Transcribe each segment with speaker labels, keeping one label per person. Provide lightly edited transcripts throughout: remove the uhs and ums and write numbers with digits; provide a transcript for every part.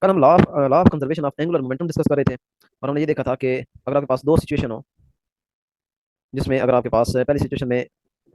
Speaker 1: कल हम law of conservation of angular momentum discuss कर रहे थे, और हमने ये देखा था कि अगर आपके पास दो सिचुएशन हो, जिसमें अगर आपके पास पहली सिचुएशन में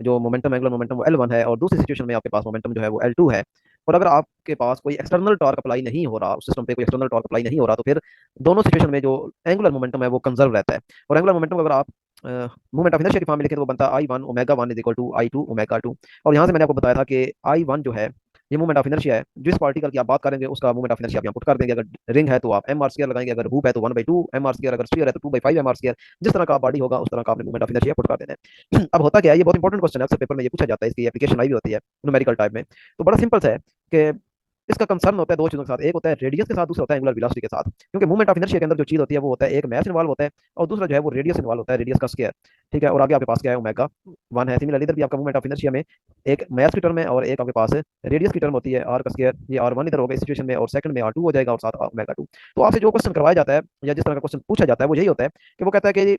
Speaker 1: जो मोमेंटम एंगुलर मोमेंटम वो L1 है, और दूसरी सिचुएशन में आपके पास मोमेंटम जो है वो L2 है, और अगर आपके पास कोई एक्सटर्नल टॉर्क अप्लाई नहीं हो रहा, उस सिस्टम पे कोई एक्सटर्नल टॉर्क अप्लाई नहीं हो रहा, तो फिर दोनों सिचुएशन में जो एंगुलर मोमेंटम है वो कंजर्व रहता है। और एंगुलर मोमेंटम अगर आप मूवमेंट ऑफ इनर्शिया की फॉर्म में लिखे तो वो बनता है I1 ω1 is equal to I2 ω2। और यहाँ से मैंने आपको बताया था कि I1 जो है ये मूवमेंट ऑफ इनर्शिया है, जिस पार्टिकल की आप बात करेंगे उसका मूवमेंट ऑफ इनर्शिया आप यहाँ पुट कर देंगे। अगर रिंग है तो आप mr² लगाएंगे, अगर हूप है तो 1/2 mr², अगर स्फीयर है तो 2/5 mr²। जिस तरह का बॉडी होगा उस तरह का आपने मूवमेंट ऑफ इनर्शिया पुट कर देना है। अब होता क्या है, ये बहुत इंपॉर्टेंट क्वेश्चन है, अक्सर पेपर में ये पूछा जाता है, इसकी एप्लीकेशन आई भी होती है न्यूमेरिकल टाइप में। तो बड़ा सिंपल सा है कि इसका कंसर्न होता है दो चीजों के साथ, एक होता है रेडियस के साथ, दूसरा होता है एंगुलर वेलोसिटी के साथ। क्योंकि मूवमेंट ऑफ इनर्शिया के अंदर जो चीज होती है वो होता है एक मास इन्वॉल्व होता है, और दूसरा जो है वो रेडियस इन्वॉल्व होता है, रेडियस का स्क्वायर। ठीक है, और आगे आपके पास क्या है, ω1 है। सिमिलरली इधर भी आपका मूवमेंट ऑफ इनर्शिया में एक मास की टर्म है और एक आपके पास रेडियस की टर्म होती है, आर का स्क्वायर। ये R1 इधर होगा इस सिचुएशन में, और सेकंड में R2 हो जाएगा, और साथ ω2। तो आपसे जो क्वेश्चन करवाया जाता है या जिस तरह का क्वेश्चन पूछा जाता है वो यही होता है कि वो कहता है कि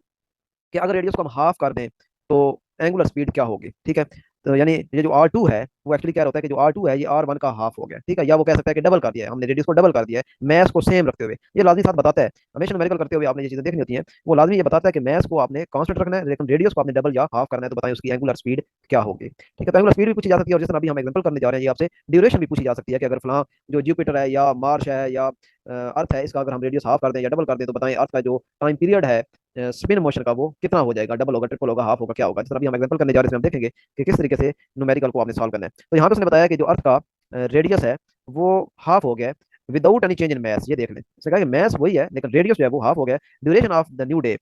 Speaker 1: अगर रेडियस को हम हाफ कर दें तो एंगुलर स्पीड क्या होगी। ठीक है, तो यानी ये जो R2 है वो एक्चुअली क्या होता है कि जो R2 है ये R1 का हाफ हो गया। ठीक है, या वो कह सकता है कि डबल कर दिया है हमने, रेडियस को डबल कर दिया है मैस को सेम रखते हुए। ये लाजमी साथ बताता है, हमेशा न्यूमेरिकल करते हुए आपने ये चीजें देखनी होती हैं। वो लाजमी ये बताता है कि मैस को आपने कांस्टेंट रखना है, लेकिन रेडियस को आपने डबल या हाफ करना है, तो बताएं उसकी एंगुलर स्पीड क्या होगी। ठीक है, तो एंगुलर स्पीड भी पूछी जा सकती है, और जिस तरह अभी हम एग्जांपल करने जा रहे हैं ये आपसे ड्यूरेशन भी पूछी जा सकती है कि अगर फलां जो जुपिटर है या मार्स है या अर्थ है, इसका अगर हम रेडियस हाफ कर दें या डबल कर दें, तो बताएं अर्थ का जो टाइम पीरियड है स्पिन मोशन का वो कितना हो जाएगा, डबल होगा, ट्रिपल होगा, हाफ होगा, क्या होगा। जिस तरह अभी हम एग्जांपल करने जा रहे हैं इसमें हम देखेंगे कि किस तरीके से न्यूमेरिकल को आपने सॉल्व करना है। तो यहाँ पे उसने बताया कि जो अर्थ का रेडियस है वो हाफ हो गया है without any change in mass. ये देख लें, उसने कहा कि मैस वही है लेकिन रेडियस जो है वो हाफ हो गया है। Duration of the new day,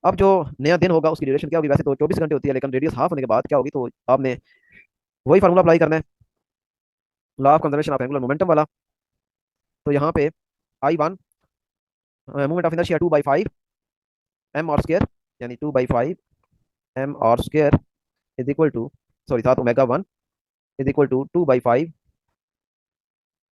Speaker 1: अब जो नया दिन होगा उसकी ड्यूरेशन क्या होगी, वैसे तो 24 घंटे होती है, लेकिन रेडियस हाफ होने के बाद क्या होगी, तो आपने वही फार्मूला अप्लाई करना है, law of conservation of angular momentum वाला। तो यहाँ पे I1 movement of inertia 2/5 mr², यानी 2/5 mr² is equal to, sorry साथ ω1 इज इक्वल टू 2/5।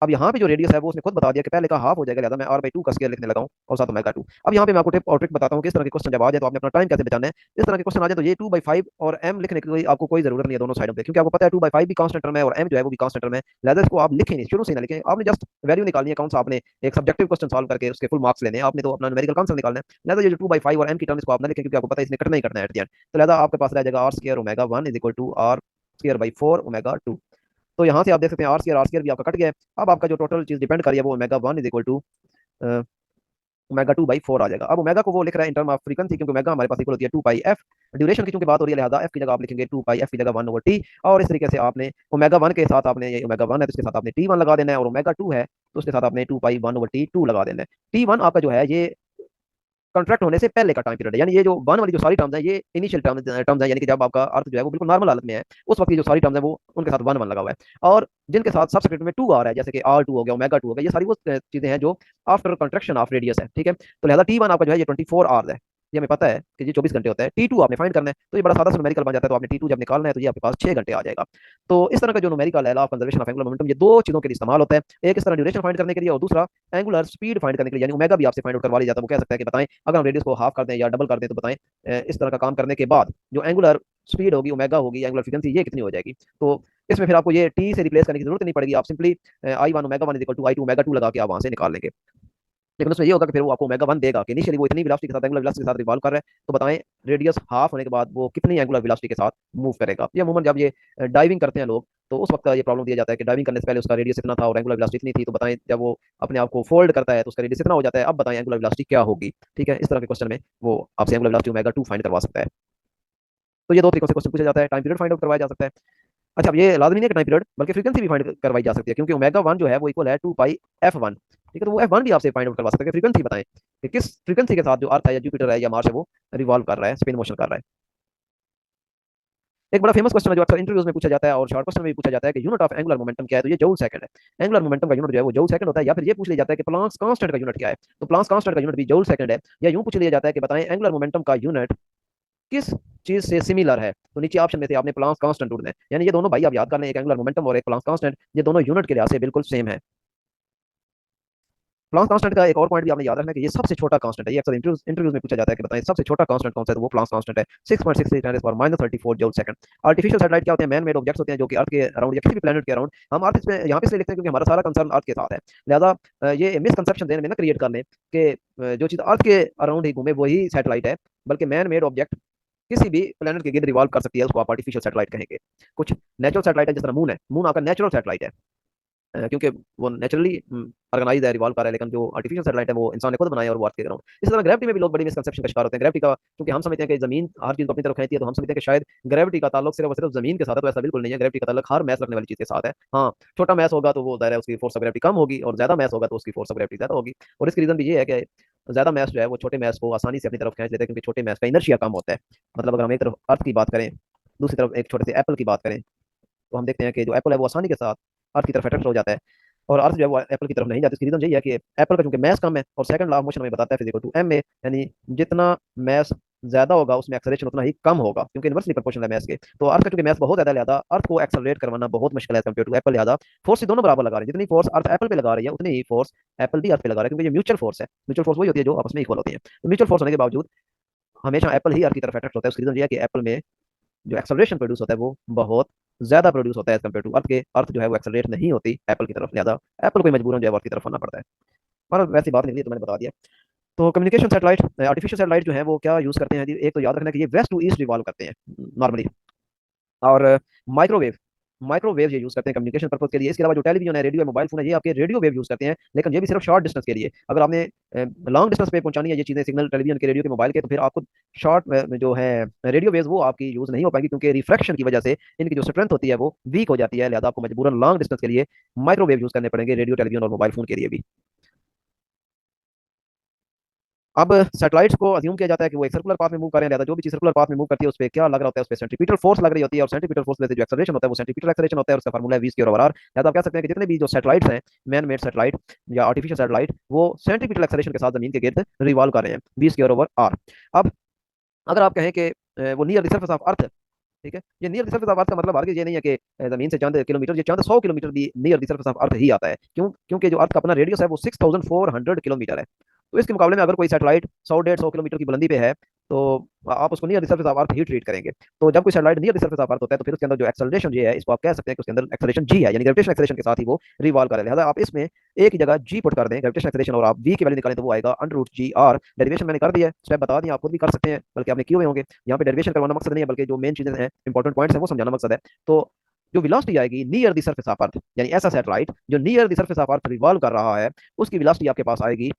Speaker 1: अब यहाँ पे जो रेडियस है वो उसने खुद बता दिया कि पहले का हाफ हो जाएगा, लिहाजा मैं R/2 का स्क्वायर लिखने लगा हूँ, और साथ ω2। अब यहाँ पे मैं आपको टिप और ट्रिक बताता हूँ किस तरह के क्वेश्चन जब आ जाए तो आपने अपना टाइम कैसे बचाना है। इस तरह के क्वेश्चन आ जाए तो ये 2/5 और m लिखने की आपको कोई जरूरत नहीं है दोनों साइडों पे, क्योंकि आपको पता है 2/5 भी कांस्टेंट टर्म है और m जो है वो भी कांस्टेंट टर्म है। लिहाजा इसको आप लिखें नहीं, शुरू से ना लिखें, आपने जस्ट वैल्यू निकालनी है कौन सा, आपने एक सब्जेक्टिव क्वेश्चन सॉल्व करके उसके फुल मार्क्स लेने हैं, आपने तो अपना न्यूमेरिकल कॉन्सेप्ट निकालना है। लिहाजा ये जो 2/5 और m की टर्म इसको आप ना लिखें, क्योंकि आपको पता है इसने कटना ही कटना है एट द एंड। तो लिहाजा आपके पास रह जाएगा R² ω1 is equal to R²/4 ω2। तो यहाँ से आप देख सकते हैं R² भी आपका कट गया है। अब आपका जो टोटल चीज डिपेंड कर रही है वो ω1 इज इक्वल टू ω2/4 आ जाएगा। अब ओमेगा को वो लिख रहा है इन टर्म ऑफ फ्रीक्वेंसी, क्योंकि ओमेगा हमारे पास इक्वल होती है 2πf। ड्यूरेशन की चूंकि बात हो रही है, लिहाजा f की जगह आप लिखेंगे 2πf की जगह 1/t। और इस तरीके से आपने ω1 के साथ आपने, ये ω1 है तो इसके साथ आपने t1 लगा देना है, और ω2 है तो उसके साथ आपने 2π1/t2 लगा देना है। t1 आपका जो है ये कॉन्ट्रैक्ट होने से पहले का टाइम पीरियड है, यानी ये जो वन वाली जो सारी टर्म्स है ये इनिशियल टर्म्स है, यानी कि जब आपका अर्थ जो है वो बिल्कुल नॉर्मल हालत में है उस वक्त की जो सारी टर्म्स है वो उनके साथ 1 1 लगा हुआ है। और जिनके साथ सबसेक्रेट में 2 आ रहा है, जैसे कि R2 हो गया, ω2 हो गया, ये सारी वो चीजें हैं जो आफ्टर कॉन्ट्रेक्शन ऑफ रेडियस है। ठीक है, तो लिहाजा T1 आपका जो है ये 24 आवर्स है, ये हमें पता है कि ये 24 घंटे होता है। T2 आपने फाइंड करना है, तो ये बड़ा सादा सा न्यूमेरिकल बन जाता है। तो आपने T2 जब निकालना है तो ये आपके पास 6 घंटे आ जाएगा। तो इस तरह का जो न्यूमेरिकल है, law of conservation of angular momentum, ये दो चीजों के लिए इस्तेमाल होता है, एक इस तरह ड्यूरेशन फाइंड करने के लिए, और दूसरा एंगुलर स्पीड फाइंड करने के लिए, यानी ओमेगा भी आपसे फाइंड आउट करवा लिया जाता है। वो कह सकता है कि बताएं अगर हम रेडियस को हाफ कर दें या डबल कर दें तो बताएं इस तरह का काम करने के बाद जो एंगुलर स्पीड होगी, ओमेगा होगी, एंगुलर फ्रीक्वेंसी ये कितनी हो जाएगी। तो इसमें फिर आपको ये टी से रिप्लेस करने की जरूरत नहीं पड़ेगी, आप simply I1 ω1 is equal to I2 ω2 लगा के आप वहां से निकाल लेंगे। लेकिन उसमें ये होगा कि फिर वो आपको ω1 देगा कि इनिशियली वो इतनी वेलोसिटी के साथ, एंगुलर वेलोसिटी के साथ रिवॉल्व कर रहा है, तो बताएं रेडियस हाफ होने के बाद वो कितनी एंगुलर वेलोसिटी के साथ मूव करेगा। ये अमूमन जब ये डाइविंग करते हैं लोग तो उस वक्त ये प्रॉब्लम दिया जाता है कि डाइविंग करने से पहले उसका रेडियस इतना था और एंगुलर वेलोसिटी इतनी थी, तो बताएं जब वो अपने आप को फोल्ड करता है तो उसका रेडियस इतना हो जाता है, अब बताएं एंगुलर वेलोसिटी क्या होगी। ठीक है, इस तरह के क्वेश्चन में वो आपसे एंगुलर वेलोसिटी ω2 फाइंड करवा सकता है। तो ये दो तरीकों से क्वेश्चन पूछा जाता है, टाइम पीरियड फाइंड आउट करवाया जा सकता है। अच्छा, अब ये लाजमी नहीं है कि टाइम पीरियड, बल्कि फ्रीक्वेंसी भी फाइंड करवाई जा सकती है, क्योंकि ω1 जो है वो इक्वल है 2πf1। ठीक है, तो वो f1 भी आपसे फाइंड आउट करवा सकते हैं। फ्रीक्वेंसी बताएं कि किस फ्रीक्वेंसी के साथ जो अर्थ है या जुपिटर है या मार्स है वो रिवॉल्व कर रहा है, स्पिन मोशन कर रहा है। एक बड़ा फेमस क्वेश्चन है जो अक्सर इंटरव्यूज में पूछा जाता है और शॉर्ट क्वेश्चन में भी पूछा जाता है कि यूनिट ऑफ एंगुलर मोमेंटम क्या है, तो ये जूल सेकंड है। एंगुलर मोमेंटम का यूनिट जो है वो जूल सेकंड होता है, या फिर ये पूछ लिया जाता है कि प्लांक्स कांस्टेंट का यूनिट क्या है, तो प्लांक्स कांस्टेंट का यूनिट भी जूल सेकंड है। या यूं पूछ लिया जाता है कि बताएं एंगुलर मोमेंटम का यूनिट किस चीज से सिमिलर है, तो नीचे ऑप्शन में से आपने प्लांक्स कांस्टेंट ढूंढना है। यानी ये दोनों भाई आप याद कर लें, एक एंगुलर मोमेंटम और एक प्लांक्स कांस्टेंट, ये दोनों यूनिट के लिहाज से बिल्कुल सेम है। प्लांक कांस्टेंट का एक और पॉइंट भी आपने याद रखना है कि ये सबसे छोटा कांस्टेंट है। ये अक्सर इंटरव्यूज में पूछा जाता है कि बताएं सबसे छोटा कांस्टेंट कौन सा है, तो वो प्लांक कांस्टेंट है 6.68 10 power -34 joule second. Artificial satellite क्या होते हैं? मैन मेड ऑब्जेक्ट्स होते हैं जो कि अर्थ के अराउंड या किसी भी प्लेनेट के अराउंड, हम अर्थ पे यहाँ पे इसलिए लिखते हैं क्योंकि हमारा सारा कंसर्न अर्थ के साथ है। लिहाजा ये मिसकंसेप्शन देने में ना क्रिएट करने कि जो चीज़ अर्थ के अराउंड ही घूमे वही सैटेलाइट है, बल्कि मैन मेड ऑब्जेक्ट किसी भी प्लेनेट के गिर्द रिवॉल्व कर सकती है, उसको आप आर्टिफिशियल सैटेलाइट कहेंगे। कुछ नेचुरल सैटेलाइट है, जिस तरह मून है, मून आपका नेचुरल सैटेलाइट है क्योंकि वो नेचुरली ऑर्गेनाइज है, रिवॉल्व कर रहा है। लेकिन जो आर्टिफिशियल सैटेलाइट है वो इंसान ने खुद बनाया और वो अर्थ के ग्राउंड। इसी तरह ग्रेविटी में भी लोग बड़ी मिसकंसेप्शन का शिकार होते हैं। ग्रेविटी का, क्योंकि हम समझते हैं कि जमीन हर चीज को अपनी तरफ खींचती है, तो हम समझते हैं कि शायद ग्रेविटी का ताल्लुक सिर्फ और सिर्फ जमीन के साथ है, तो ऐसा बिल्कुल नहीं है। ग्रेविटी का ताल्लुक हर मैस रखने वाली चीज के साथ है। हाँ, छोटा मैस होगा तो वो ज़ाहिर है उसकी फोर्स ऑफ ग्रेविटी कम होगी, और ज्यादा मैस होगा तो उसकी फोर्स ऑफ ग्रेविटी ज्यादा होगी। और इसकी रीजन भी ये है कि ज्यादा मैस जो है वो छोटे मैस को आसानी से अपनी तरफ खींच लेते हैं, क्योंकि छोटे मैस का इनर्शिया कम होता है। मतलब अगर हम एक तरफ अर्थ की बात करें, दूसरी तरफ एक छोटे से एप्पल की बात करें, तो हम देखते हैं कि जो एप्पल है वो आसानी के साथ अर्थ की तरफ अट्रैक्ट हो जाता है, और अर्थ जो है वो एप्पल की तरफ नहीं जाती। इसकी रीजन यही है कि एप्पल का क्योंकि मैस कम है, और सेकंड लॉ ऑफ मोशन में बताता है फिजिकल टू एम ए, यानी जितना मैस ज्यादा होगा उसमें एक्सेलरेशन उतना ही कम होगा, क्योंकि इनवर्सली प्रोपोर्शनल है मैस के। तो अर्थ का क्योंकि मैस बहुत ज्यादा है, लिहाजा अर्थ को एक्सेलरेट करवाना बहुत मुश्किल है कंपेयर टू एप्पल। लिहाजा फोर्स दोनों बराबर लगा रहे हैं, जितनी फोर्स अर्थ एप्पल पे लगा रही है उतनी ही फोर्स एप्पल भी अर्थ पे लगा रहा है, क्योंकि ये म्यूचुअल फोर्स है। म्यूचुअल फोर्स वही होती है जो आपस में इक्वल होती है। तो म्यूचुअल फोर्स होने के बावजूद हमेशा एप्पल ही अर्थ की तरफ अट्रैक्ट होता है। उसकी रीजन ये है कि एप्पल में जो एक्सेलरेशन प्रोड्यूस होता है वो बहुत ज्यादा प्रोड्यूस होता है एज कम्पेयर टू अर्थ के। अर्थ जो है वो एक्सेलरेट नहीं होती एप्पल की तरफ, लिहाजा एप्पल को मजबूरन जो है अर्थ की तरफ आना पड़ता है। और वैसी बात निकली तो मैंने बता दिया। तो कम्युनिकेशन सैटेलाइट, आर्टिफिशियल सैटेलाइट जो है वो क्या यूज करते हैं जी? एक तो याद रखना कि ये वेस्ट टू ईस्ट रिवॉल्व करते हैं नॉर्मली, और माइक्रोवेव, माइक्रोवेव ये यूज करते हैं कम्युनिकेशन पर्पज के लिए। इसके अलावा जो टेलीविजन है, रेडियो है, मोबाइल फोन है, ये आपके रेडियो वेव यूज करते हैं, लेकिन ये भी सिर्फ शॉर्ट डिस्टेंस के लिए। अगर आपने लॉन्ग डिस्टेंस पे पहुंचानी है ये चीजें, सिग्नल टेलीविजन के, रेडियो के, मोबाइल के, तो फिर आपको शॉर्ट जो है रेडियो वेव वो आपकी यूज नहीं हो पाएगी, क्योंकि रिफ्रैक्शन की वजह से इनकी जो स्ट्रेंथ होती है वो वीक हो जाती है। लिहाजा आपको मजबूरन लॉन्ग डिस्टेंस के लिए माइक्रोवेव यूज करने पड़ेंगे, रेडियो, टेलीविजन और मोबाइल फोन के लिए भी। अब सैटेलाइट्स को अज्यूम किया जाता है कि वो एक सर्कुलर पाथ में मूव कर रहे हैं, लिहाजा जो भी चीज सर्कुलर पाथ में मूव करती है उस पर क्या लग रहा होता है? उस पर सेंट्रीपिटल फोर्स लग रही होती है, और सेंट्रीपिटल फोर्स से जो एक्सेलरेशन होता है वो सेंट्रीपिटल एक्सेलरेशन होता है, उसका फार्मूला है वी स्क्वायर ओवर आर। लिहाजा आप कह सकते हैं कि जितने भी जो सैटेलाइट्स हैं, मैन मेड सैटेलाइट या आर्टिफिशियल सैटेलाइट, वो सेंट्रीपिटल एक्सेलरेशन के साथ जमीन के गिर्द रिवॉल्व कर रहे हैं, वी स्क्वायर ओवर आर। अब अगर आप कहें कि वो नियर द सर्फेस ऑफ अर्थ, ठीक है, ये नियर द सर्फेस ऑफ अर्थ का मतलब आगे ये नहीं है कि जमीन से चंद किलोमीटर, ये चंद 100 किलोमीटर भी near the surface of Earth ही आता है। क्यों? क्योंकि जो अर्थ का अपना रेडियस है वो 6400 किलोमीटर है। तो इसके मुकाबले में अगर कोई सैटेलाइट 100 150 किलोमीटर की बुलंदी पे है, तो आप उसको near the surface of Earth he treat करेंगे। तो जब कोई satellite near the surface of अर्थ होता है, तो फिर उसके अंदर जो एक्सेलरेशन जी है, इसको आप कह सकते हैं कि उसके अंदर एक्सेलरेशन जी है, यानी ग्रेविटेशन एक्सेलरेशन के साथ ही वो रिवॉल्व कर रहा है। लिहाजा आप इसमें एक ही जगह जी पुट कर दें ग्रेविटेशन एक्सेलरेशन, और आप वी की वैल्यू निकालें तो वो आएगा √GR। डेरिवेशन मैंने कर दिया है, स्टेप बता दिया, आप खुद भी कर सकते हैं, बल्कि आपने किए हुए होंगे। यहाँ पे डेरिवेशन करवाना मकसद नहीं है, बल्कि जो मेन चीजें हैं, इंपॉर्टेंट पॉइंट्स हैं, वो समझाना मकसद है। तो जो वेलोसिटी आएगी नियर द सर्फेस ऑफ अर्थ, यानी ऐसा सैटेलाइट जो near the surface of Earth revolve कर रहा है, उसकी वेलोसिटी आपके पास आएगी,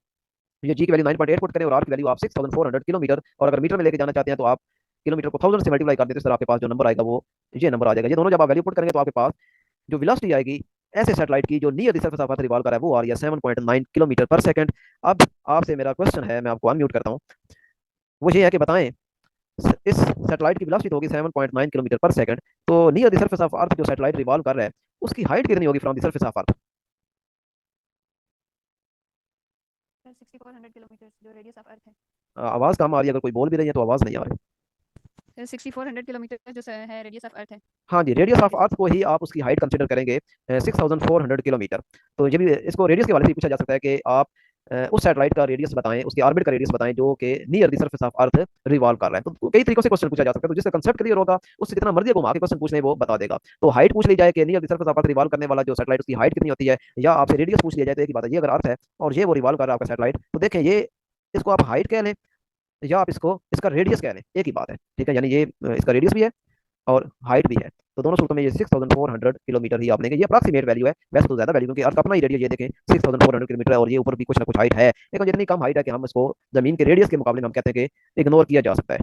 Speaker 1: ये जी की वैल्यू 9.8 पुट करें और आर की वैल्यू आप 6400 किलोमीटर, और अगर मीटर में लेके जाना चाहते हैं तो आप किलोमीटर को 1000 से मल्टीप्लाई कर देते हैं, तो सर आपके पास जो नंबर आएगा वो ये नंबर आ जाएगा। ये दोनों जब आप वैल्यू पुट करेंगे तो आपके पास जो वेलोसिटी आएगी ऐसे सैटेलाइट की जो near the surface of Earth revolve कर रहा है, वो आ रही है 7.9 किलोमीटर पर सेकंड। अब आपसे मेरा क्वेश्चन है, मैं आपको अनम्यूट करता हूँ, वो ये है कि बताएं इस सैटेलाइट की वेलोसिटी होगी 7.9 किलोमीटर पर सेकंड, तो नियर द सर्फेस ऑफ अर्थ जो सैटेलाइट रिवॉल्व कर रहा है उसकी हाइट कितनी होगी from the surface of earth?
Speaker 2: 6400 kilometre जो रेडियस ऑफ अर्थ है।
Speaker 1: आवाज कम आ रही है, अगर कोई बोल भी रही है तो आवाज नहीं आ रही।
Speaker 2: 6400 किलोमीटर जो है रेडियस ऑफ अर्थ है।
Speaker 1: हाँ जी, रेडियस ऑफ अर्थ को ही आप उसकी हाइट कंसिडर करेंगे 6400 किलोमीटर। तो ये भी इसको रेडियस के वाले से पूछा जा सकता है कि आप उस सैटेलाइट का रेडियस बताएं, उसकी ऑर्बिट का रेडियस बताएं जो कि near the surface of Earth revolve कर रहा है। तो कई तरीकों से क्वेश्चन पूछा जा सकता है, तो जिसका कंसेप्ट क्लियर होगा उससे जितना मर्जी घुमा के क्वेश्चन पूछने वो बता देगा। तो हाइट पूछ ली जाए कि near the surface of Earth revolve करने वाला जो सैटेलाइट उसकी हाइट कितनी होती है, या आपसे रेडियस पूछ लिया जाए, तो एक ही बात है, ये अगर अर्थ है और ये वो रिवॉल्व कर रहा है आपका सैटेलाइट, तो देखें ये इसको आप हाइट कह लें या आप इसको इसका रेडियस कह लें, एक ही बात है, ठीक है। यानी ये इसका रेडियस भी है और हाइट भी है, तो दोनों सूत्रों में ये 6400 किलोमीटर ही आप लेंगे। ये अप्रॉक्सीमेट वैल्यू है, वैसे तो ज्यादा वैल्यू, क्योंकि अर्थ अपना ही रेडियस ये देखें 6400 किलोमीटर है, और ये ऊपर भी कुछ ना कुछ हाइट है, लेकिन जितनी कम हाइट है कि हम इसको जमीन के रेडियस के मुकाबले में हम कहते हैं कि इग्नोर किया जा सकता है।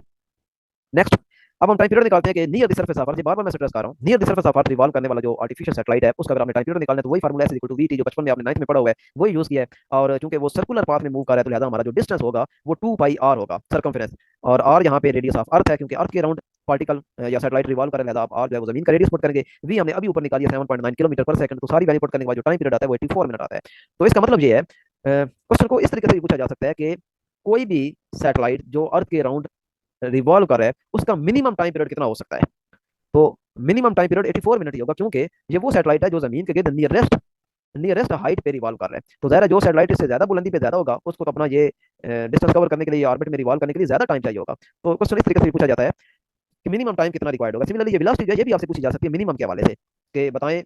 Speaker 1: नेक्स्ट, अब हम टाइम पीरियड निकालते हैं कि near the surface of Earth, बार बार मैं स्ट्रेस कर रहा हूँ, near the surface of Earth revolve करने वाला जो आर्टिफिशियल सैटेलाइट है उसका अगर आपने टाइम पीरियड निकालना है तो वही formula S equal to VT जो बचपन में आपने 9th में पढ़ा हुआ है वही यूज किया है। और चूंकि वो सर्कुलर पाथ में मूव कर रहा है, तो लिहाजा हमारा जो डिस्टेंस होगा वो 2πr होगा, सर्कमफेरेंस, और आर यहाँ पे रेडियस ऑफ अर्थ है, क्योंकि अर्थ के अराउंड पार्टिकल या सैटेलाइट रिवॉल्व कर रहा है, लिहाजा आप आर जो है वो जमीन का रेडियस पुट करेंगे। वी हमने अभी ऊपर निकाली है 7.9 किलोमीटर पर सेकंड, तो सारी वैल्यू पुट करने के बाद जो टाइम पीरियड आता है वो 84 मिनट आता है। तो इसका मतलब ये है, क्वेश्चन को इस तरीके से भी पूछा जा सकता है कि कोई भी सैटेलाइट जो अर्थ के अराउंड रिवॉल्व कर रहा है उसका मिनिमम टाइम पीरियड कितना हो सकता है? तो मिनिमम टाइम पीरियड 84 मिनट ही होगा, क्योंकि ये वो सैटेलाइट है जो जमीन के गिर्द नियरेस्ट नियरेस्ट हाइट पे रिवॉल्व कर रहा है। तो ज़ाहिर है जो सैटेलाइट इससे ज़्यादा बुलंदी पे ज़्यादा होगा उसको तो अपना ये डिस्टेंस कवर करने के लिए, ऑर्बिट में रिवॉल्व करने के लिए ज़्यादा टाइम चाहिए होगा। तो क्वेश्चन इस तरीके से पूछा जाता है कि मिनिमम टाइम कितना रिक्वायर्ड होगा। सिमिलरली ये वेलोसिटी जो है ये भी आपसे पूछी जा सकती है मिनिमम के हवाले से, कि बताएं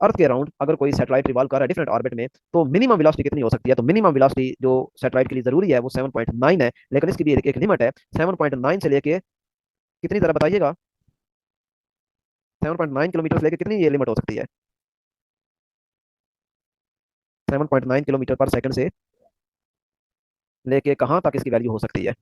Speaker 1: अर्थ के अराउंड अगर कोई सैटेलाइट रिवॉल्व कर रहा है डिफरेंट ऑर्बिट में, तो मिनिमम वेलोसिटी कितनी हो सकती है। तो मिनिमम वेलोसिटी जो सैटेलाइट के लिए जरूरी है वो 7.9 है, लेकिन इसकी भी एक लिमिट है। 7.9 से लेके कितनी, तरह बताइएगा, 7.9 किलोमीटर से लेके कितनी ये लिमिट हो सकती है। 7.9 किलोमीटर पर सेकंड से लेके कहाँ तक इसकी वैल्यू हो सकती है।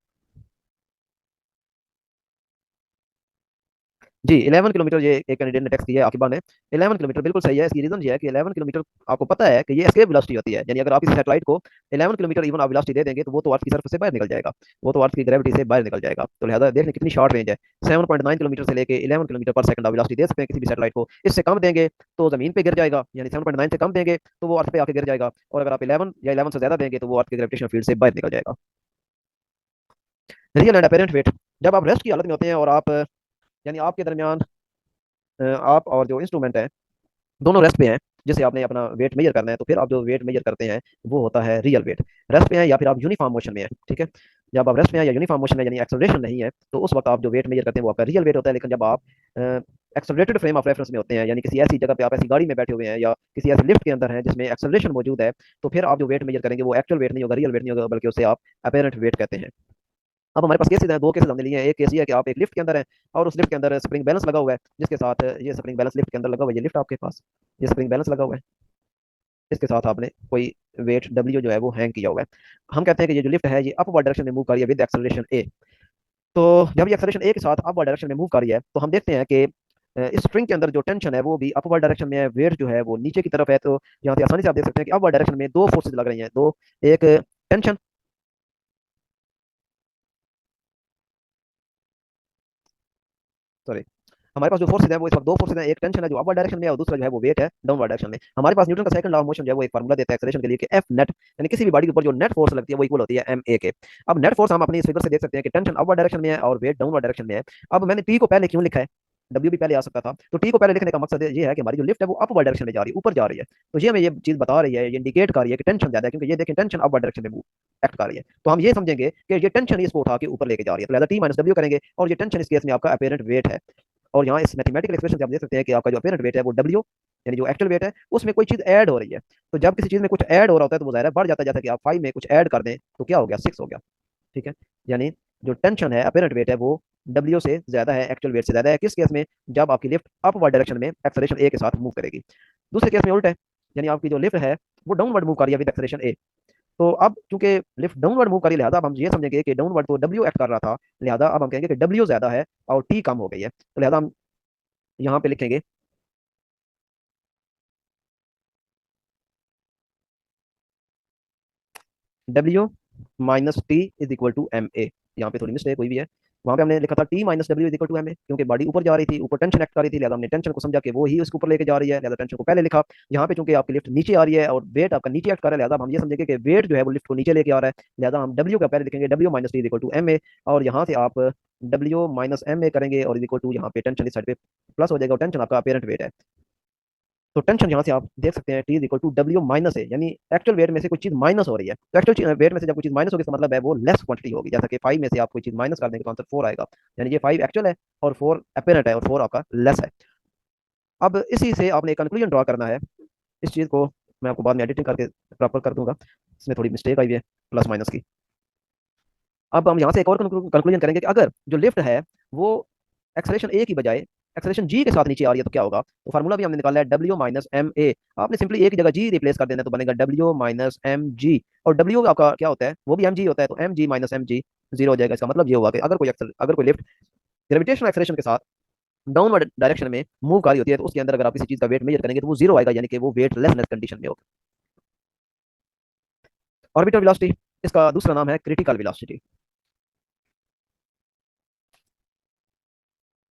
Speaker 1: जी 11 किलोमीटर, ये एक कैंडिडेट ने टेक्स्ट किया है आकिबा ने। 11 किलोमीटर बिल्कुल सही है। इसकी रीजन ये है कि 11 किलोमीटर आपको पता है कि ये एस्केप वेलोसिटी होती है, यानी अगर आप इस सैटेलाइट को 11 किलोमीटर इवन आप वेलोसिटी दे देंगे तो वो तो अर्थ की सरफेस से बाहर निकल जाएगा, वो तो अर्थ की ग्रेविटी से बाहर निकल जाएगा। तो लिहाजा देखने कितनी शॉर्ट रेंज है। 7.9 किलोमीटर से लेके 11 किलोमीटर पर सेकंड आप वेलोसिटी दे सकते हैं किसी भी सैटेलाइट को। इससे कम देंगे तो जमीन पे गिर जाएगा, यानी 7.9 से कम देंगे तो वो अर्थ पे आके गिर जाएगा, और अगर आप 11 या 11 से ज्यादा देंगे तो वो अर्थ के ग्रेविटेशनल फील्ड से बाहर निकल जाएगा। रियल एंड अपेरेंट वेट, जब आप रेस्ट की हालत में होते हैं और आप यानी आपके दरमियान आप और जो इंस्ट्रूमेंट है दोनों रेस्ट पे हैं, जैसे आपने अपना वेट मेजर करना है तो फिर आप जो वेट मेजर करते हैं वो होता है रियल वेट। रेस्ट पे हैं या फिर आप यूनिफॉर्म मोशन में हैं, ठीक है। जब आप रेस्ट में हैं या यूनिफॉर्म मोशन में यानी एक्सेलरेशन नहीं है तो उस वक्त आप जो वेट मेजर करते हैं वो आपका रियल वेट होता है। लेकिन जब आप एक्सेलरेटेड फ्रेम ऑफ रेफरेंस में होते हैं, यानी किसी ऐसी जगह पे आप ऐसी गाड़ी में बैठे हुए हैं या किसी ऐसे लिफ्ट के अंदर हैं जिसमें एक्सेलरेशन मौजूद है, तो फिर आप जो वेट मेजर करेंगे वो एक्चुअल वेट नहीं होगा, रियल वेट नहीं होगा, बल्कि उसे आप अपेरेंट वेट कहते हैं। अब हमारे पास केसेस हैं, दो केसेस हमने लिए हैं। एक केस ये है कि आप एक लिफ्ट के अंदर हैं और उस लिफ्ट के अंदर स्प्रिंग बैलेंस लगा हुआ है, जिसके साथ ये स्प्रिंग बैलेंस लिफ्ट के अंदर लगा हुआ है, ये लिफ्ट आपके पास, ये स्प्रिंग बैलेंस लगा हुआ है, इसके साथ आपने कोई वेट डब्ल्यू जो है वो हैंग किया हुआ है। हम कहते हैं कि ये जो लिफ्ट है ये अपवर्ड डायरेक्शन में मूव कर रही है विद एक्सेलरेशन ए। तो जब ये एक्सेलरेशन ए के साथ अपवर्ड डायरेक्शन में मूव कर रही है तो हम देखते हैं कि इस स्ट्रिंग के अंदर जो टेंशन है वो भी अपवर्ड डायरेक्शन में है, वेट जो है वो नीचे की तरफ है। तो यहाँ से आसानी से आप देख सकते हैं कि अपवर्ड डायरेक्शन में दो फोर्सेज लग रही हैं, दो, एक टेंशन, सॉरी, हमारे पास जो फोर्सेज है वो इस वक्त दो फोर्सेज हैं, एक टेंशन है जो अपवर्ड डायरेक्शन में है और दूसरा जो है वो वेट है डाउनवर्ड डायरेक्शन में। हमारे पास न्यूटन का सेकंड लॉ ऑफ मोशन जो है वो एक फार्मूला देता है एक्सेलरेशन के लिए कि एफ नेट, यानी किसी भी बॉडी के ऊपर जो नेट फोर्स लगती है वो इक्वल होती है एम ए के। अब नेट फोर्स हम अपनी इस फिगर से देख सकते हैं कि टेंशन अपवर्ड डायरेक्शन में है और वेट डाउनवर्ड डायरेक्शन में है। अब मैंने टी को पहले क्यों लिखा है, डब्ल्यू भी पहले आ सकता था, तो टी को पहले लिखने का मकसद ये है कि हमारी जो लिफ्ट है वो अपवर्ड डायरेक्शन में जा रही है, ऊपर जा रही है। तो ये हमें ये चीज बता रही है, ये इंडिकेट कर रही है कि टेंशन ज्यादा है, क्योंकि ये देखें टेंशन अपवर्ड डायरेक्शन में मूव एक्ट कर रही है। तो हम ये समझेंगे कि ये टेंशन इसको उठा के ऊपर लेके जा रही है, तो लिहाजा टी माइनस डब्ल्यू करेंगे, और ये टेंशन इस केस में आपका अपेरेंट वेट है। और यहाँ इस मैथमेटिकल एक्सप्रेशन से आप देख सकते हैं कि आपका जो अपेरेंट वेट है वो डब्ल्यू, यानी जो एक्चुअल वेट है उसमें कोई चीज ऐड हो रही है। तो जब किसी चीज में कुछ ऐड हो रहा होता है तो वो ज़ाहिर है बढ़ जाता है, जैसा कि आप 5 में कुछ ऐड कर दें तो क्या हो गया, 6 हो गया, ठीक है। यानी जो टेंशन है अपेरेंट वेट है वो डब्ल्यू से ज्यादा है, एक्चुअल वेट से ज्यादा है। किस केस में, जब आपकी लिफ्ट अपवर्ड डायरेक्शन में एक्सेलरेशन ए के साथ मूव करेगी। दूसरे केस में उल्टा है, यानी आपकी जो लिफ्ट है वो डाउनवर्ड मूव कर रही है विद एक्सेलरेशन ए। तो अब चूंकि लिफ्ट डाउनवर्ड मूव करी, लिहाजा अब हम ये समझेंगे कि डाउनवर्ड तो डब्ल्यू एक्ट कर रहा था, लिहाजा अब हम कहेंगे कि डब्ल्यू ज्यादा है और टी कम हो गई है। तो लिहाजा हम यहाँ पे लिखेंगे W minus T is equal to M A. यहाँ पे थोड़ी मिस्टेक हुई भी है, वहां पे हमने लिखा था T minus W is equal to M A, क्योंकि बॉडी ऊपर जा रही थी, ऊपर टेंशन एक्ट कर रही थी, लिहाजा हमने टेंशन को समझा कि वो ही उसके ऊपर लेके जा रही है, लिहाजा टेंशन को पहले लिखा। यहाँ पे चूंकि आपकी लिफ्ट नीचे आ रही है और वेट आपका नीचे एक्ट कर रहा है, लिहाजा हम ये समझेंगे कि वेट जो है वो लिफ्ट को नीचे लेके आ रहा है, लिहाजा हम डब्ल्यू का पहले लिखेंगे W minus T is equal to M A, और यहाँ से आप डब्ल्यू माइनस एम ए करेंगे और इज इक्वल टू यहाँ पे टेंशन इस साइड पे प्लस हो जाएगा, और टेंशन आपका अपेरेंट वेट है। तो टेंशन यहाँ से आप देख सकते हैं T is equal to W minus है, यानी एक्चुअल वेट में से कुछ चीज माइनस हो रही है। तो एक्चुअल वेट में से जब कोई चीज माइनस होगी इसका मतलब है वो लेस क्वांटिटी होगी, जैसा कि 5 में से आप कोई चीज माइनस कर देंगे तो आंसर 4 आएगा, यानी ये 5 एक्चुअल है और 4 अपेरेंट है और 4 आपका लेस है। अब इसी से आपने एक कंक्लूजन ड्रॉ करना है। इस चीज को मैं आपको बाद में एडिटिंग करके प्रॉपर कर दूंगा, इसमें थोड़ी मिस्टेक आई है प्लस माइनस की। अब हम यहाँ से एक और कंक्लूजन करेंगे कि अगर जो लिफ्ट है वो एक्सेलरेशन ए की बजाय एक्सेलरेशन जी के साथ नीचे आ रही है तो क्या होगा। तो फार्मूला भी हमने निकाला है डब्ल्यू माइनस एम ए, आपने सिंपली ए की जगह जी रिप्लेस कर देना, तो बनेगा डब्ल्यू माइनस एम जी, और डब्ल्यू आपका क्या होता है, वो भी एम जी होता है, तो M G minus M G zero हो जाएगा। इसका मतलब ये होगा कि अगर कोई लिफ्ट ग्रेविटेशनल एक्सेलरेशन के साथ डाउनवर्ड डायरेक्शन में मूव कर रही होती है तो उसके अंदर अगर आप किसी चीज का वेट मेजर करेंगे तो वो जीरो आएगा, यानी कि वो वेट लेसनेस कंडीशन में होगा। ऑर्बिटल वेलोसिटी, इसका दूसरा नाम है क्रिटिकल वेलोसिटी।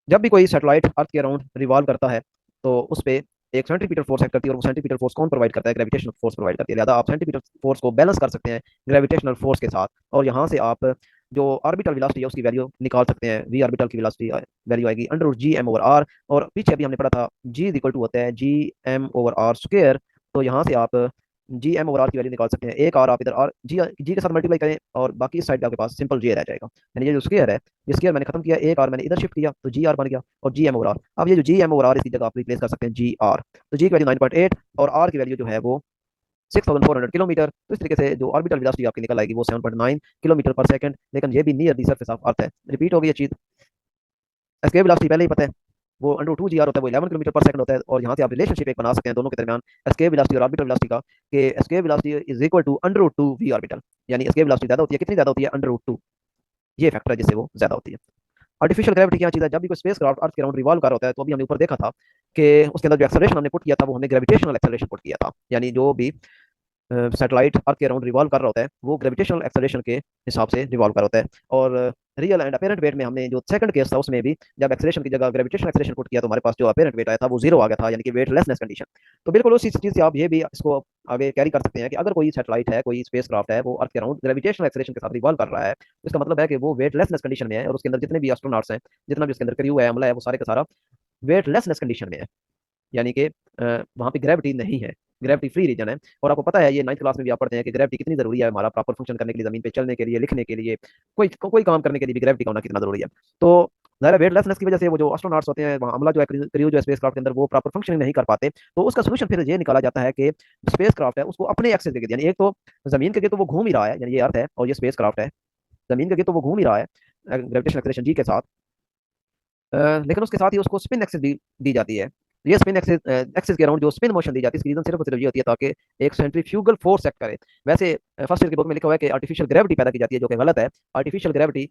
Speaker 1: जब भी कोई सैटेलाइट अर्थ के अराउंड रिवॉल्व करता है तो उस पर एक सेंट्रीपिटल फोर्स एक्ट करती है, और वो सेंट्रीपिटल फोर्स कौन प्रोवाइड करता है, ग्रेविटेशनल फोर्स प्रोवाइड करती है। लिहाजा आप सेंट्रीपिटल फोर्स को बैलेंस कर सकते हैं ग्रेविटेशनल फोर्स के साथ, और यहाँ से आप जो ऑर्बिटल वेलोसिटी है उसकी वैल्यू निकाल सकते हैं। वी ऑर्बिटल की वेलोसिटी वैल्यू आएगी under root G M over R, और पीछे अभी हमने पढ़ा था जी इज इक्वल टू होता है G M over R square, तो यहाँ से आप जी एम और आर की वैल्यू निकाल सकते हैं। एक आर आप इधर आर जी जी के साथ मल्टीप्लाई करें और बाकी इस साइड पे आपके पास सिंपल जी रह जाएगा। यानी ये जो स्क्वायर है, ये स्क्वायर मैंने खत्म किया, एक आर मैंने इधर शिफ्ट किया तो जी आर बन गया और जी एम और आर। अब ये जो जी एम और आर इसकी जगह आप रिप्लेस कर सकते हैं जी आर। तो जी की वैल्यू 9.8 और आर की वैल्यू जो है वो 6400 किलोमीटर। तो इस तरीके से जो ऑर्बिटल वेलोसिटी आपकी निकल आएगी वो 7.9 किलोमीटर पर सेकंड, लेकिन ये भी नियर द सर्फेस ऑफ अर्थ है। रिपीट हो गई ये चीज। एस्केप वेलोसिटी पहले ही पता है, वो अंडर टू जी आर होता है, वो 11 किलोमीटर पर सेकंड होता है। और यहाँ से आप रिलेशनशिप एक बना सकते हैं दोनों के दरमियान, एस्केप वेलोसिटी और ऑर्बिटल वेलोसिटी का, कि escape velocity is equal to under root two V orbital. यानी एस्केप वेलोसिटी ज्यादा होती है, कितनी ज्यादा होती है? Under root two. ये फैक्टर है जिससे वो ज्यादा होती है। आर्टिफिशियल ग्रेविटी क्या चीज़ है? जब भी कोई स्पेस क्राफ्ट अर्थ के अराउंड रिवॉल्व कर रहा होता है तो अभी हमने ऊपर देखा था कि उसके अंदर जो एक्सेलरेशन हमने पुट किया था वो हमने ग्रेविटेशनल एक्सेलरेशन पुट किया था। यानी जो भी सैटेलाइट अर्थ के अराउंड रिवॉल्व कर रहा होता है वो ग्रेविटेशनल एक्सेलरेशन के हिसाब से रिवॉल्व कर रहा होता है। और रियल एंड अपेरेंट वेट में हमने जो सेकंड केस था उसमें भी जब एक्सेलरेशन की जगह ग्रेविटेशनल एक्सेलरेशन पुट किया तो हमारे पास जो अपेरेंट वेट आया था वो जीरो आ गया था, यानी कि वेटलेसनेस कंडीशन। तो बिल्कुल उसी चीज़ से आप ये भी इसको आगे कैरी कर सकते हैं कि अगर कोई सैटेलाइट है, कोई स्पेस क्राफ्ट है, वो अर्थ के अराउंड ग्रेविटेशनल एक्सेलरेशन के साथ रिवॉल्व कर रहा है, तो इसका मतलब है कि वो वेटलेसनेस कंडीशन में है और उसके अंदर जितने भी एस्ट्रोनॉट्स हैं, जितना भी उसके अंदर क्रू है, अमला है, वो सारे का सारा वेटलेसनेस कंडीशन में है। यानी कि वहाँ पे ग्रेविटी नहीं है, ग्रेविटी फ्री रीजन है। और आपको पता है, ये 9th क्लास में भी आप पढ़ते हैं कि ग्रेविटी कितनी जरूरी है हमारा प्रॉपर फंक्शन करने के लिए, जमीन पे चलने के लिए, लिखने के लिए, कोई काम करने के लिए भी ग्रेविटी का होना कितना जरूरी है। तो ज़ाहिर वेटलेसनेस की वजह से वो जो एस्ट्रोनॉट्स होते हैं, वहाँ अमला जो है, क्रू जो है स्पेस क्राफ्ट के अंदर, वो प्रॉपर फंक्शनिंग नहीं कर पाते। तो उसका सोल्यूशन फिर ये निकाला जाता है कि स्पेस क्राफ्ट है उसको अपने एक्सेस के गिर्द, यानी एक तो जमीन के गिर्द तो वो घूम ही रहा है, यानी ये अर्थ है और ये स्पेस क्राफ्ट है, जमीन के गिर्द तो वो घूम ही रहा है ग्रेविटेशन एक्सेलरेशन जी के साथ। लेकिन उसके साथ ही उसको स्पिन एक्सेस दी जाती है। ये स्पिन एक्सेस एक्सेस के अराउंड जो स्पिन मोशन दी जाती है, इसकी रीजन सिर्फ और सिर्फ ये होती है ताकि एक सेंट्रीफ्यूगल फोर्स एक्ट करे। वैसे फर्स्ट ईयर की बुक में लिखा हुआ है कि आर्टिफिशियल ग्रेविटी पैदा की जाती है, जो कि गलत है। आर्टिफिशियल ग्रेविटी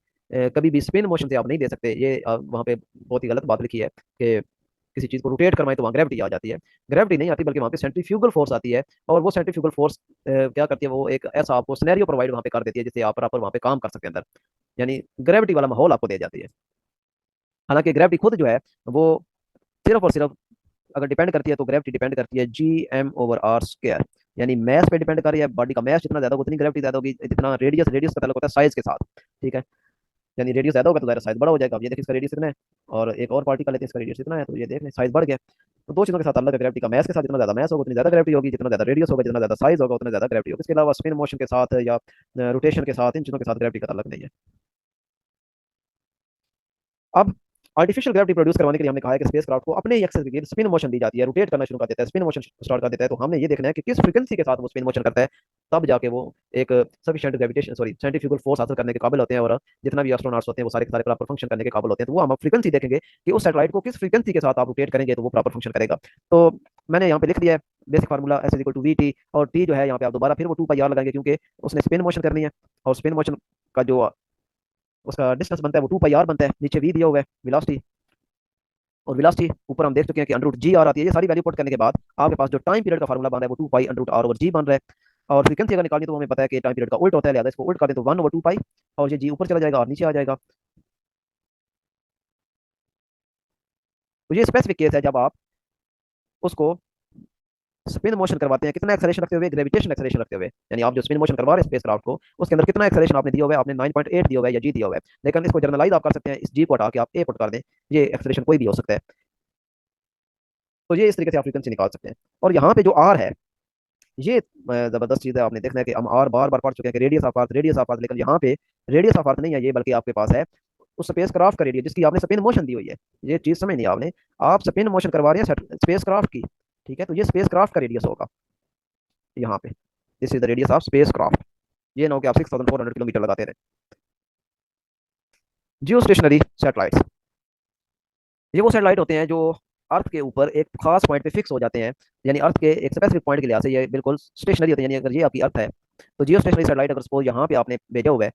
Speaker 1: कभी भी स्पिन मोशन से आप नहीं दे सकते। ये वहाँ पे बहुत ही गलत बात लिखी है कि किसी चीज़ को रोटेट करवाएं तो वहाँ ग्रेविटी आ जाती है। ग्रेविटी नहीं आती, बल्कि वहाँ पे सेंट्रीफ्यूगल फोर्स आती है। और वो सेंट्रीफ्यूगल फोर्स क्या करती है, वो एक ऐसा आपको सिनेरियो प्रोवाइड वहाँ पे कर देती है जिससे आप प्रॉपर वहाँ पे काम कर सकते हैं अंदर, यानी ग्रेविटी वाला माहौल आपको दे जाती है। हालांकि ग्रेविटी खुद जो है वो सिर्फ और सिर्फ अगर डिपेंड करती है तो ग्रेविटी डिपेंड करती है G M over R square, यानी मैस पे डिपेंड कर रही है। बॉडी का मैस जितना ज्यादा होगा उतनी ग्रेविटी ज्यादा होगी, जितना रेडियस रेडियस का ताल्लुक होता है साइज के साथ। ठीक है, यानी रेडियस ज्यादा होगा तो ज्यादा साइज बड़ा हो जाएगा। अब ये देखिए इसका रेडियस इतना है और एक और पार्टिकल लेते हैं इसका रेडियस इतना है, तो ये देख लें साइज बढ़ गया। तो दो चीजों के साथ अलग है, ग्रेविटी का मैस के साथ जितना ज्यादा मैस होगा उतनी ज्यादा ग्रेविटी होगी, जितना ज्यादा रेडियस होगा, जितना ज्यादा साइज होगा उतना ज्यादा ग्रेविटी होगी। इसके अलावा स्पिन मोशन के साथ या रोटेशन के साथ, इन चीजों के साथ ग्रेविटी का ताल्लुक नहीं है। अब आर्टिफिशियल ग्रेविटी प्रोड्यूस करवाने के लिए हमने कहा है कि स्पेस क्राफ्ट को अपने ही एक्सेस के गिर्द स्पिन मोशन दी जाती है, रोटेट करना शुरू कर देता है, स्पिन मोशन स्टार्ट कर देता है। तो हमने ये देखना है कि किस फ्रीक्वेंसी के साथ वो स्पिन मोशन करता है, तब जाके वो एक sufficient gravitation sorry centrifugal force हासिल करने के काबिल होते हैं और जितना भी एस्ट्रोनॉट्स होते हैं वो सारे के सारे प्रॉपर फंक्शन करने के काबिल होते हैं। तो वो हम फ्रीक्वेंसी देखेंगे कि उस सैटेलाइट को किस फ्रीक्वेंसी के साथ आप रोटेट करेंगे तो वो प्रॉपर फंक्शन करेगा। तो मैंने यहाँ पे लिख दिया है basic formula S is equal to V T, और टी जो है यहाँ पे आप दोबारा फिर वो 2 पाई आर लगाएंगे क्योंकि उसने स्पिन मोशन करनी है। और स्पिन मोशन का जो उसका डिस्टेंस बनता है वो 2 पाई आर बनता है। नीचे वी दिया हुआ है वेलोसिटी, और वेलोसिटी ऊपर हम देख चुके हैं कि अंडर रूट जी आर आती है। ये सारी वैल्यू पुट करने के बाद आपके पास जो टाइम पीरियड का फार्मूला बन रहा है वो 2 pi under root R over g बन रहा है। और फ्रीक्वेंसी अगर निकालनी तो हमें पता है कि टाइम पीरियड का उल्ट होता है, लिहाजा इसको उल्ट कर दें तो 1/2 पाई, और ये जी ऊपर चला जाएगा और नीचे आ जाएगा। तो ये स्पेसिफिक केस है जब आप उसको स्पिन मोशन करवाते हैं कितना एक्सेलरेशन रखते हुए, ग्रेविटेशन एक्सेलरेशन रखते हुए। यानी आप जो स्पिन मोशन करवा रहे हैं स्पेस क्राफ्ट को, उसके अंदर कितना एक्सेलरेशन आपने दिया हुआ है, आपने 9.8 दिया हुआ है या जी दिया हुआ है। लेकिन इसको जर्नलाइज आप कर सकते हैं, इस जी को हटा के आप ए पुट कर दें, ये एक्सेलरेशन कोई भी हो सकता है। तो ये इस तरीके से आप फ्रीक्वेंसी निकाल सकते हैं। और यहाँ पे जो आर है, ये जबरदस्त चीज है। आपने देखना है कि हम आर बार बार पढ़ चुके हैं कि radius of earth, radius of earth, लेकिन यहाँ पे रेडियस ऑफ अर्थ नहीं है ये, बल्कि आपके पास है उस स्पेस क्राफ्ट का रेडियस जिसकी आपने स्पिन मोशन दी हुई है। ये चीज समझ नहीं आपने, आप स्पिन मोशन करवा रहे हैं स्पेस क्राफ्ट की। ठीक है, तो ये स्पेस क्राफ्ट का रेडियस होगा यहाँ पे, this is the radius of space craft. ये ना हो कि आप 6400 किलोमीटर लगाते रहे। जियो स्टेशनरी सैटेलाइट्स, ये वो सैटेलाइट होते हैं जो अर्थ के ऊपर एक खास पॉइंट पे फिक्स हो जाते हैं, यानी अर्थ के एक स्पेसिफिक पॉइंट के लिहाज से ये बिल्कुल स्टेशनरी होते हैं। यानी अगर ये आपकी अर्थ है तो जियो स्टेशनरी सैटेलाइट अगर सपोज यहाँ पे आपने भेजा हुआ है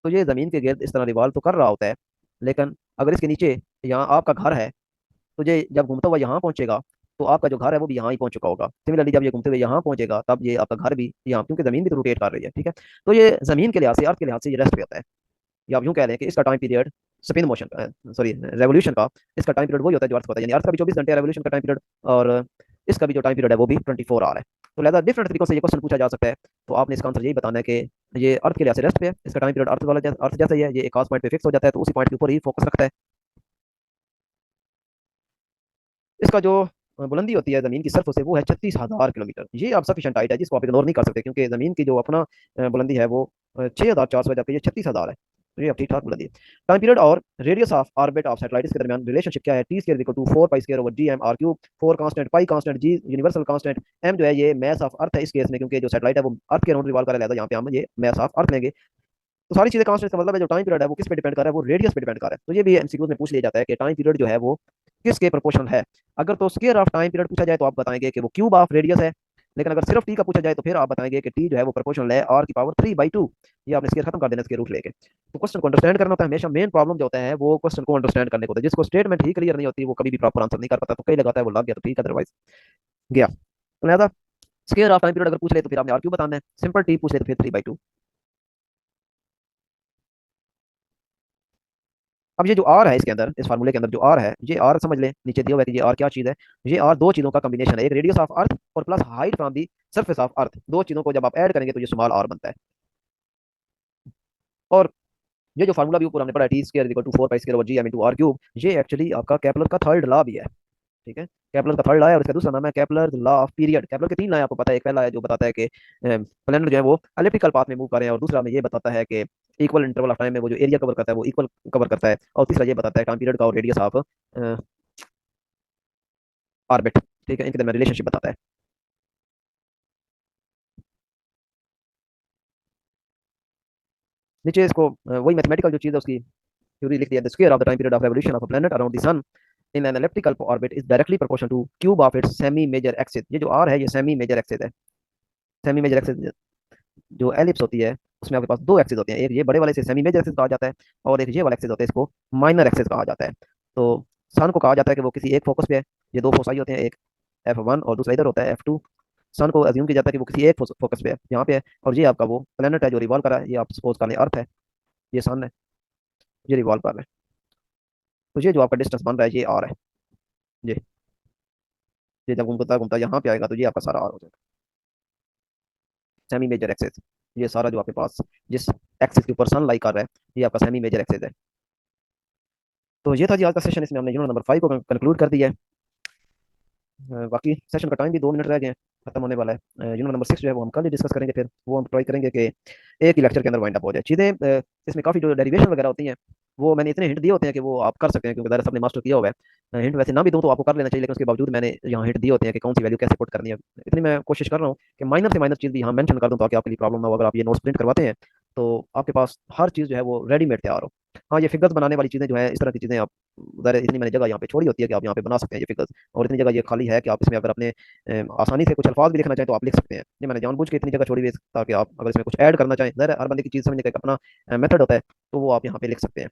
Speaker 1: तो ये जमीन के गिर्द इस तरह रिवॉल्व तो कर रहा होता है, लेकिन अगर इसके नीचे यहाँ आपका घर है तो ये जब घूमता हुआ यहाँ पहुंचेगा तो आपका जो घर है वो भी यहाँ ही पहुंच चुका होगा। सिमिलरली जब ये घूमते हुए यहाँ पहुंचेगा तब ये आपका घर भी यहाँ, क्योंकि जमीन भी तो रोटेट कर रही है। ठीक है, तो ये जमीन के लिहाज से, अर्थ के लिहाज से ये रेस्ट पे होता है। या आप यूं कह लें कि इसका टाइम पीरियड स्पिन मोशन का, सॉरी रेवोल्यूशन का, इसका टाइम पीरियड वही होता है जो अर्थ का होता है। यानी अर्थ का भी 24 घंटे है रेवोल्यूशन का टाइम पीरियड, और इसका भी जो टाइम पीरियड है वो भी 24 आवर है। तो लिहाजा डिफरेंट तरीकों से ये क्वेश्चन पूछा जा सकता है। तो आपने इसका आंसर यही बताना है कि ये अर्थ के लिहाज से रेस्ट पे है, इसका टाइम पीरियड अर्थ वाला अर्थ जैसा ही है, ये एक खास पॉइंट पे फिक्स हो जाता है, तो उसी पॉइंट के ऊपर ही फोकस रखता है। इसका जो बुलंदी होती है ज़मीन की सरफ से वो है 36,000 किलोमीटर। ये आप सफिशिएंट हाइट है जिसको आप इग्नोर नहीं कर सकते, क्योंकि ज़मीन की जो अपना बुलंदी है वो 6,400 है, जबकि ये 36,000 है। तो ये अब ठीक ठाक बुलंदी है। टाइम पीरियड और radius of orbit of satellite के दरमियान रिलेशनशिप क्या है? T square equal to 4 pi square over G M R cube. 4 constant, pi constant, G universal constant, M जो है ये मास ऑफ अर्थ है इस केस में, क्योंकि जो सैटेलाइट है वो अर्थ के अराउंड रिवॉल्व कर रहा है, लिहाजा यहाँ पे हम ये मास ऑफ अर्थ लेंगे। तो सारी चीजें कांस्टेंट का मतलब है जो टाइम पीरियड है वो किस पे डिपेंड कर रहा है? वो रेडियस पे डिपेंड कर रहा है। तो ये भी एमसीक्यूज में पूछ लिया जाता है कि टाइम पीरियड जो है वो किसके प्रोपोर्शनल है। अगर तो स्क्वायर ऑफ टाइम पीरियड पूछा जाए तो आप बताएंगे कि वो क्यूब ऑफ रेडियस है, लेकिन अगर सिर्फ टी का पूछा जाए तो फिर आप बताएंगे कि टी जो है वो प्रोपोर्शनल है आर की पावर 3/2। ये आपने स्क्वायर खत्म कर देना स्क्वायर रूट लेके। तो क्वेश्चन को अंडरस्टैंड करना होता है हमेशा। मेन प्रॉब्लम जो होता है वो क्वेश्चन को अंडरस्टैंड करने को होता है। जिसको स्टेटमेंट ही क्लियर नहीं होती वो कभी भी प्रॉपर आंसर नहीं कर पाता। तो कई लगाता है वो लग गया तो ठीक, अदरवाइज गया। तो लिहाजा स्क्वायर ऑफ टाइम पीरियड अगर पूछ ले तो फिर आपने आर क्यूब बताना है, सिंपल टी पूछ ले तो फिर 3/2। अब ये जो आर है इसके अंदर, इस फार्मूले के अंदर जो आर है, ये आर समझ लें, नीचे दिया हुआ है कि ये आर क्या चीज़ है। ये आर दो चीज़ों का कॉम्बिनेशन है, एक रेडियस ऑफ अर्थ और plus height from the surface of earth. दो चीज़ों को जब आप ऐड करेंगे तो ये स्मॉल आर बनता है। और ये जो फार्मूला भी ऊपर हमने पढ़ा है, T square equal to 4 pi square over G M into R cube, ये एक्चुअली आपका केपलर का थर्ड लॉ भी है। ठीक है, केपलर का थर्ड लॉ है और इसका दूसरा नाम है Kepler law of period. Kepler के तीन लॉ आपको पता है। एक पहला है जो बताता है कि प्लैनेट जो है वो एलिप्टिकल पाथ में मूव कर रहे हैं, और दूसरा में ये बताता है कि इक्वल इंटरवल ऑफ टाइम में वो जो एरिया कवर करता है वो इक्वल कवर करता है, और तीसरा ये बताता है टाइम पीरियड का और रेडियस ऑफ ऑर्बिट। ठीक है, इनके दरमियान रिलेशनशिप बताता है। नीचे इसको वही मैथमेटिकल जो चीज़ है उसकी थ्योरी लिख दिया। The square of the time period of revolution of a planet around the sun in an elliptical orbit is directly proportional to cube of its semi major axis. ये जो आर है ये semi major axis है। Semi major axis जो ellipse होती है उसमें आपके पास दो एक्सिस होते हैं, एक ये बड़े वाले से सेमी मेजर एक्सिस कहा जाता है, और एक ये वाला एक्सिस होता है इसको माइनर एक्सिस कहा जाता है। तो सन को कहा जाता है कि वो किसी एक फोकस पे है। ये दो फोसाई होते हैं, एक F1 और दूसरा इधर होता है F2। सन को अज्यूम किया जाता है कि वो किसी एक फोकस पे है, यहाँ पे है, और ये आपका वो प्लेनेट है जो रिवॉल्व कर रहा है। ये आप सपोज कर लें अर्थ है, ये सन है, ये रिवॉल्व कर रहा है। तो ये जो आपका डिस्टेंस बन रहा है ये आर है। ये जब घूमता घूमता यहाँ पे आएगा तो ये आपका सारा आर हो जाएगा, सेमी मेजर एक्सेस। ये सारा जो आपके पास जिस एक्सिस के ऊपर सन लाई कर रहा है ये आपका सेमी मेजर एक्सेस है। तो ये था जी आज का सेशन। इसमें हमने यूनिट नंबर 5 को कंक्लूड कर दिया है। बाकी सेशन का टाइम भी 2 मिनट रह गए हैं, खत्म होने वाला है। यूनिट नंबर 6 जो है वो हम कल ही डिस्कस करेंगे, फिर वो हम ट्राई करेंगे कि एक ही लेक्चर के अंदर वाइंड अप हो जाए चीज़ें। इसमें काफ़ी जो डेरिवेशन वगैरह होती हैं वो मैंने इतने हिंट दिए होते हैं कि वो आप कर सकते हैं, क्योंकि ज़रा सबने मास्टर किया हुआ है। हिंट वैसे ना भी दूँ तो आपको कर लेना चाहिए, लेकिन उसके बावजूद मैंने यहाँ हिंट दिए होते हैं कि कौन सी वैल्यू कैसे पुट करनी है। इतनी मैं कोशिश कर रहा हूँ कि माइनर से माइनर चीज़ भी यहाँ मेंशन कर दूँ ताकि आपके लिए प्रॉब्लम ना हो। अगर आप ये नोट्स प्रिंट करवाते हैं तो आपके पास हर चीज़ जो है वो रेडीमेड तैयार हो। हाँ, ये फिगर्स बनाने वाली चीज़ें जो है इस तरह की चीज़ें आप उधर इतनी मैंने जगह यहाँ पे छोड़ी होती है कि आप यहाँ पे बना सकते हैं ये फिगर्स, और इतनी जगह ये खाली है कि आप इसमें अगर अपने आसानी से कुछ अल्फाज भी लिखना चाहें तो आप लिख सकते हैं। ये मैंने जानबूझ के इतनी जगह छोड़ी हुई है ताकि आप अगर इसमें कुछ ऐड करना चाहें, ज़रा हर बंदे की चीज़ समझने का एक अपना मेथड होता है, तो वो आप यहाँ पे लिख सकते हैं।